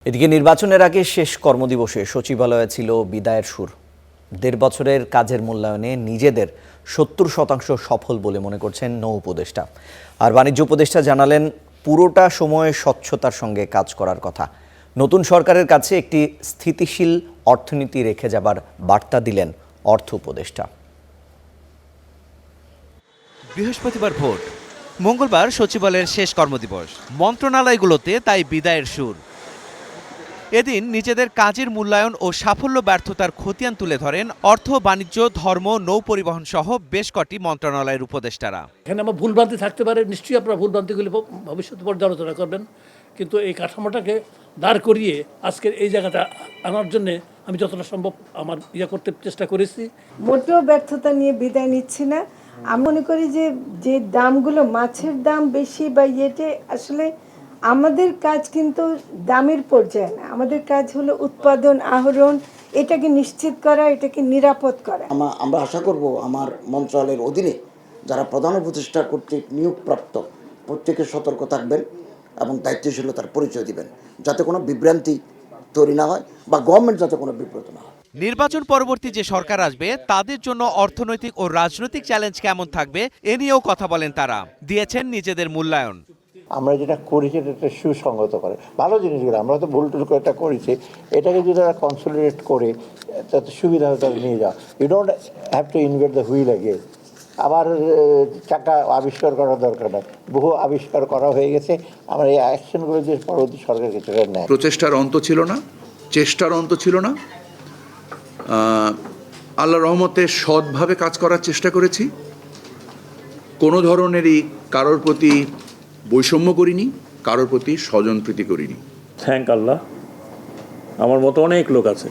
এদিকে নির্বাচনের আগে শেষ কর্মদিবসে সচিবালয়ে ছিল বিদায়ের সুর। ১.৫ বছরের কাজের মূল্যায়নে নিজেদের ৭০% সফল বলে মনে করছেন নৌ উপদেষ্টা। আর বাণিজ্য উপদেষ্টা জানালেন পুরোটা সময় স্বচ্ছতার সঙ্গে কাজ করার কথা। নতুন সরকারের কাছে একটি স্থিতিশীল অর্থনীতি রেখে যাবার বার্তা দিলেন অর্থ উপদেষ্টা। বৃহস্পতিবার ভোট, মঙ্গলবার সচিবালয়ের শেষ কর্মদিবস। মন্ত্রণালয়গুলোতে তাই বিদায়ের সুর। এদিন নিজেদের কাজের মূল্যায়ন ও সাফল্য ব্যর্থতার খতিয়ান তুলে ধরেন অর্থ, বাণিজ্য, ধর্ম, নৌ পরিবহন সহ বেশ কটি মন্ত্রণালয়ের উপদেষ্টারা। এখানে আমার ভুলভ্রান্তি থাকতে পারে, নিশ্চয়ই আপনারা ভুলভ্রান্তিগুলি ভবিষ্যতে পর্যালোচনা করবেন, কিন্তু এই কাঠামোটাকে দাঁড় করিয়ে আজকের এই জায়গাটা আনার জন্য আমি যতটা সম্ভব আমার করতে চেষ্টা করেছি। মোটেও ব্যর্থতা নিয়ে বিদায় নিচ্ছি না। আমি মনে করি যে দামগুলো, মাছের দাম বেশি বা ইয়েতে, আসলে আমাদের কাজ কিন্তু দামের পর্যায়ে না। আমাদের কাজ হলো উৎপাদন, আহরণ, এটাকে নিশ্চিত করা, এটাকে নিরাপদ করা। আমরা আশা করব আমার মন্ত্রণালয়ের অধীনে যারা প্রধান উপদেষ্টা কর্তৃক নিয়োগপ্রাপ্ত প্রত্যেকে সতর্ক থাকবেন এবং দায়িত্বশীলতার পরিচয় দিবেন, যাতে কোনো বিভ্রান্তি তৈরি না হয় বা গভর্নমেন্ট যাতে কোনো বিব্রত না হয়। নির্বাচন পরবর্তী যে সরকার আসবে তাদের জন্য অর্থনৈতিক ও রাজনৈতিক চ্যালেঞ্জ কেমন থাকবে এ নিয়েও কথা বলেন তারা। দিয়েছেন নিজেদের মূল্যায়ন। আমরা যেটা করেছি এটা সুসংগত করে ভালো জিনিসগুলো, আমরা তো ভুল টুল করে করেছি, এটাকে যদি তারা কনসলিডেট করে তাতে সুবিধা হয়ে তাদের নিয়ে যাও। You don't have to invent the wheel আগে, আবার চাকা আবিষ্কার করার দরকার নেই, বহু আবিষ্কার করা হয়ে গেছে। আমরা এই অ্যাকশনগুলো যে পরবর্তী সরকার কিছু নেয়। প্রচেষ্টার অন্ত ছিল না, চেষ্টার অন্ত ছিল না। আল্লাহর রহমতে সৎভাবে কাজ করার চেষ্টা করেছি। কোনো ধরনেরই কারোর প্রতি বৈষম্য করিনি, কারোর প্রতি স্বজনপ্রীতি করিনি। থ্যাংক আল্লাহ, আমার মতো অনেক লোক আছে,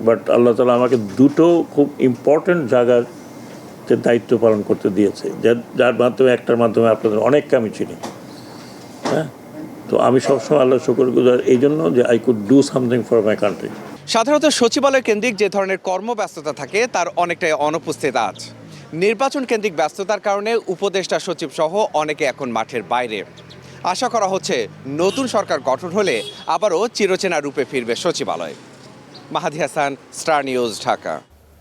বাট আল্লাহ তাআলা আমাকে দুটো খুব ইম্পর্টেন্ট জায়গার যে দায়িত্ব পালন করতে দিয়েছে, যার মাধ্যমে একটার মাধ্যমে আপনাদের অনেককে আমি চিনি। হ্যাঁ, তো আমি সবসময় আল্লাহ শুকরগুজার এই জন্য যে I could do something for my country. সাধারণত সচিবালয় কেন্দ্রিক যে ধরনের কর্মব্যস্ততা থাকে তার অনেকটাই অনুপস্থিত আজ। নির্বাচন কেন্দ্রিক ব্যস্ততার কারণে উপদেষ্টা সচিব সহ অনেকে এখন মাঠের বাইরে। আশা করা হচ্ছে নতুন সরকার গঠন হলে আবারও চিরচেনা রূপে ফিরবে সচিবালয়। মাহাদি হাসান, স্টার নিউজ, ঢাকা।